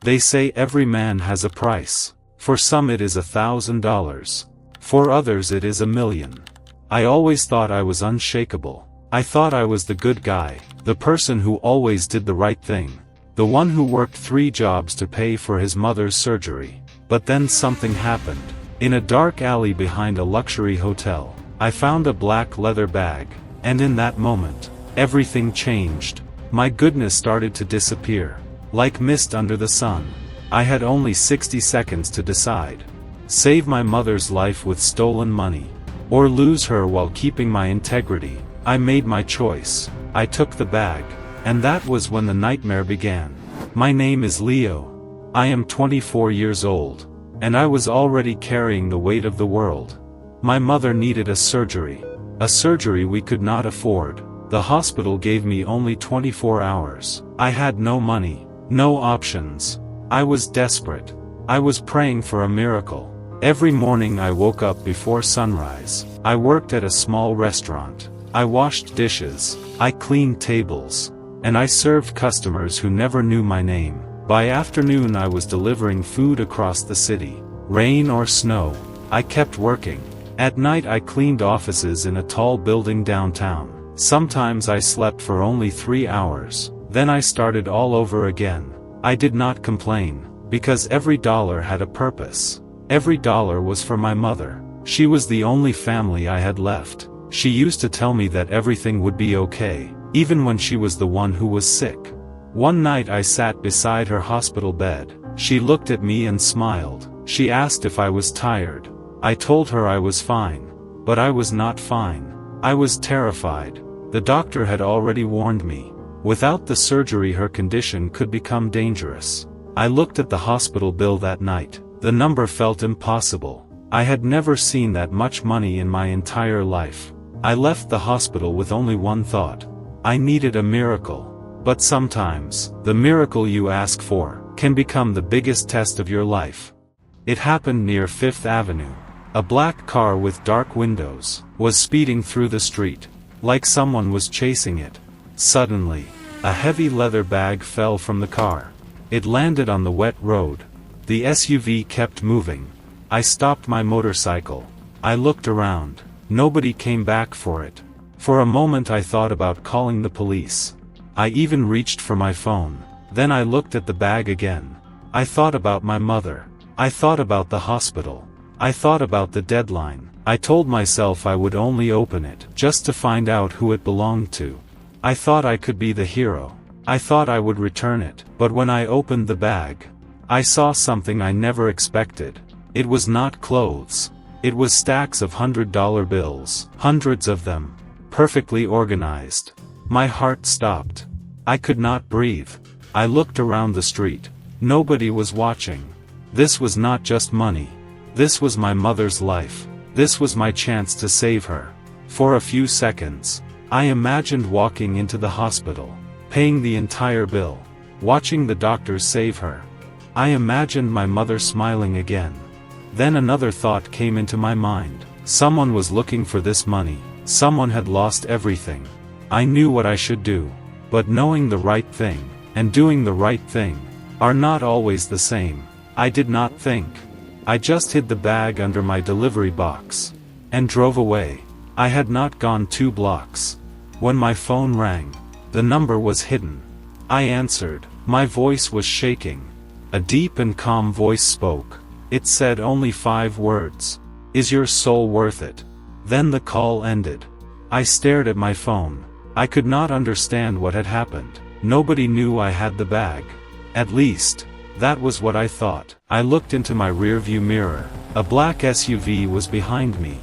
They say every man has a price. For some it is $1,000. For others it is 1,000,000. I always thought I was unshakable. I thought I was the good guy, the person who always did the right thing, the one who worked 3 jobs to pay for his mother's surgery. But then something happened. In a dark alley behind a luxury hotel, I found a black leather bag, and in that moment, everything changed. My goodness started to disappear, like mist under the sun. I had only 60 seconds to decide. Save my mother's life with stolen money, or lose her while keeping my integrity. I made my choice. I took the bag, and that was when the nightmare began. My name is Leo. I am 24 years old, and I was already carrying the weight of the world. My mother needed a surgery we could not afford. The hospital gave me only 24 hours. I had no money, no options. I was desperate. I was praying for a miracle. Every morning I woke up before sunrise. I worked at a small restaurant. I washed dishes, I cleaned tables, and I served customers who never knew my name. By afternoon I was delivering food across the city. Rain or snow, I kept working. At night I cleaned offices in a tall building downtown. Sometimes I slept for only 3 hours. Then I started all over again. I did not complain, because every dollar had a purpose. Every dollar was for my mother. She was the only family I had left. She used to tell me that everything would be okay, even when she was the one who was sick. One night I sat beside her hospital bed. She looked at me and smiled. She asked if I was tired. I told her I was fine. But I was not fine. I was terrified. The doctor had already warned me. Without the surgery her condition could become dangerous. I looked at the hospital bill that night. The number felt impossible. I had never seen that much money in my entire life. I left the hospital with only one thought. I needed a miracle. But sometimes, the miracle you ask for can become the biggest test of your life. It happened near 5th Avenue. A black car with dark windows was speeding through the street, like someone was chasing it. Suddenly, a heavy leather bag fell from the car. It landed on the wet road. The SUV kept moving. I stopped my motorcycle. I looked around. Nobody came back for it. For a moment I thought about calling the police. I even reached for my phone. Then I looked at the bag again. I thought about my mother. I thought about the hospital. I thought about the deadline. I told myself I would only open it just to find out who it belonged to. I thought I could be the hero. I thought I would return it. But when I opened the bag, I saw something I never expected. It was not clothes. It was stacks of $100 bills, hundreds of them, perfectly organized. My heart stopped. I could not breathe. I looked around the street. Nobody was watching. This was not just money. This was my mother's life. This was my chance to save her. For a few seconds, I imagined walking into the hospital, paying the entire bill, watching the doctors save her. I imagined my mother smiling again. Then another thought came into my mind. Someone was looking for this money. Someone had lost everything. I knew what I should do. But knowing the right thing, and doing the right thing, are not always the same. I did not think. I just hid the bag under my delivery box, and drove away. I had not gone 2 blocks. When my phone rang, the number was hidden. I answered. My voice was shaking. A deep and calm voice spoke. It said only 5 words. Is your soul worth it? Then the call ended. I stared at my phone. I could not understand what had happened. Nobody knew I had the bag. At least, that was what I thought. I looked into my rearview mirror. A black SUV was behind me.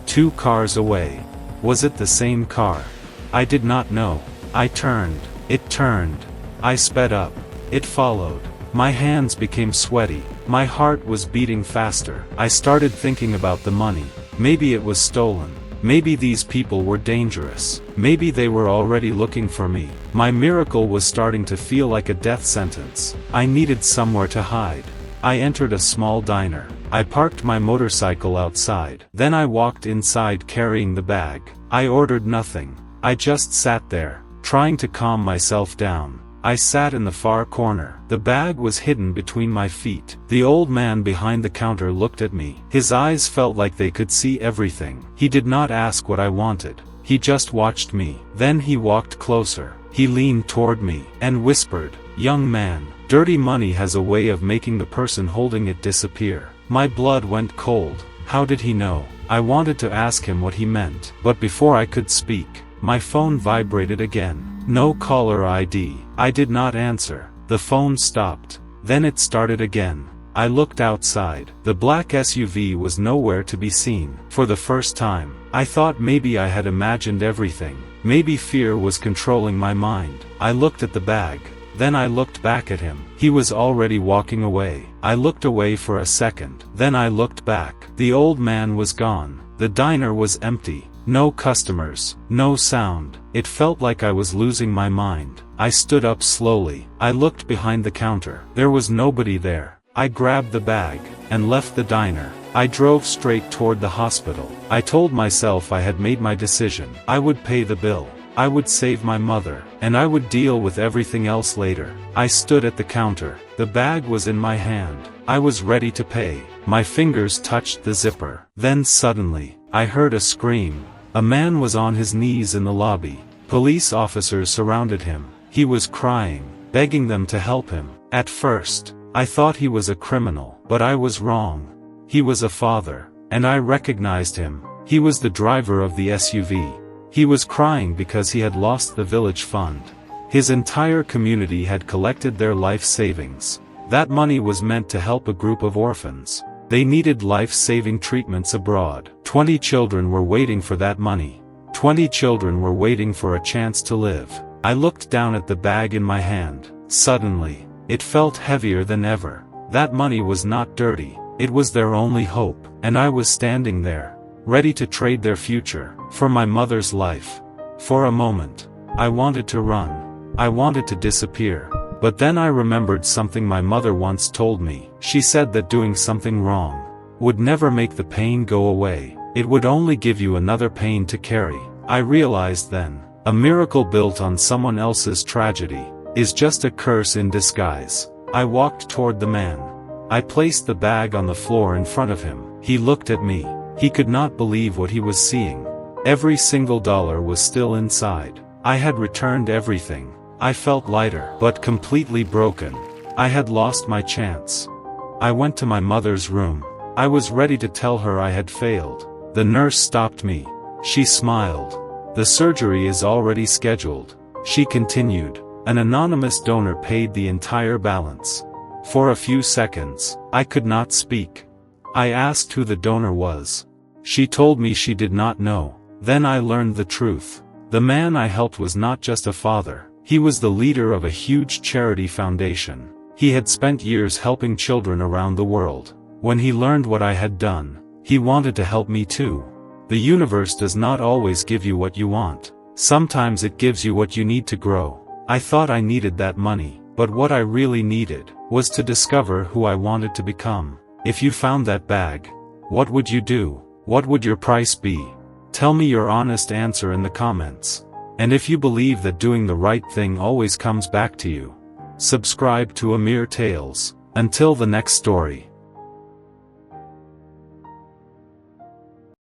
2 cars away. Was it the same car? I did not know. I turned. It turned. I sped up. It followed. My hands became sweaty. My heart was beating faster. I started thinking about the money. Maybe it was stolen. Maybe these people were dangerous. Maybe they were already looking for me. My miracle was starting to feel like a death sentence. I needed somewhere to hide. I entered a small diner. I parked my motorcycle outside. Then I walked inside carrying the bag. I ordered nothing. I just sat there, trying to calm myself down. I sat in the far corner. The bag was hidden between my feet. The old man behind the counter looked at me. His eyes felt like they could see everything. He did not ask what I wanted. He just watched me. Then he walked closer. He leaned toward me and whispered, "Young man, dirty money has a way of making the person holding it disappear." My blood went cold. How did he know? I wanted to ask him what he meant, but before I could speak, my phone vibrated again. No caller ID. I did not answer. The phone stopped. Then it started again. I looked outside. The black SUV was nowhere to be seen. For the first time, I thought maybe I had imagined everything. Maybe fear was controlling my mind. I looked at the bag. Then I looked back at him. He was already walking away. I looked away for a second. Then I looked back. The old man was gone. The diner was empty. No customers. No sound. It felt like I was losing my mind. I stood up slowly. I looked behind the counter. There was nobody there. I grabbed the bag and left the diner. I drove straight toward the hospital. I told myself I had made my decision. I would pay the bill. I would save my mother, and I would deal with everything else later. I stood at the counter. The bag was in my hand. I was ready to pay. My fingers touched the zipper. Then suddenly, I heard a scream. A man was on his knees in the lobby. Police officers surrounded him. He was crying, begging them to help him. At first, I thought he was a criminal, but I was wrong. He was a father, and I recognized him. He was the driver of the SUV. He was crying because he had lost the village fund. His entire community had collected their life savings. That money was meant to help a group of orphans. They needed life-saving treatments abroad. 20 children were waiting for that money. 20 children were waiting for a chance to live. I looked down at the bag in my hand. Suddenly, it felt heavier than ever. That money was not dirty. It was their only hope. And I was standing there, ready to trade their future for my mother's life. For a moment, I wanted to run. I wanted to disappear. But then I remembered something my mother once told me. She said that doing something wrong would never make the pain go away. It would only give you another pain to carry. I realized then, a miracle built on someone else's tragedy is just a curse in disguise. I walked toward the man. I placed the bag on the floor in front of him. He looked at me. He could not believe what he was seeing. Every single dollar was still inside. I had returned everything. I felt lighter, but completely broken. I had lost my chance. I went to my mother's room. I was ready to tell her I had failed. The nurse stopped me. She smiled. "The surgery is already scheduled," she continued. An anonymous donor paid the entire balance. For a few seconds, I could not speak. I asked who the donor was. She told me she did not know. Then I learned the truth. The man I helped was not just a father. He was the leader of a huge charity foundation. He had spent years helping children around the world. When he learned what I had done, he wanted to help me too. The universe does not always give you what you want. Sometimes it gives you what you need to grow. I thought I needed that money, but what I really needed was to discover who I wanted to become. If you found that bag, what would you do? What would your price be? Tell me your honest answer in the comments. And if you believe that doing the right thing always comes back to you, subscribe to Amir Tales. Until the next story.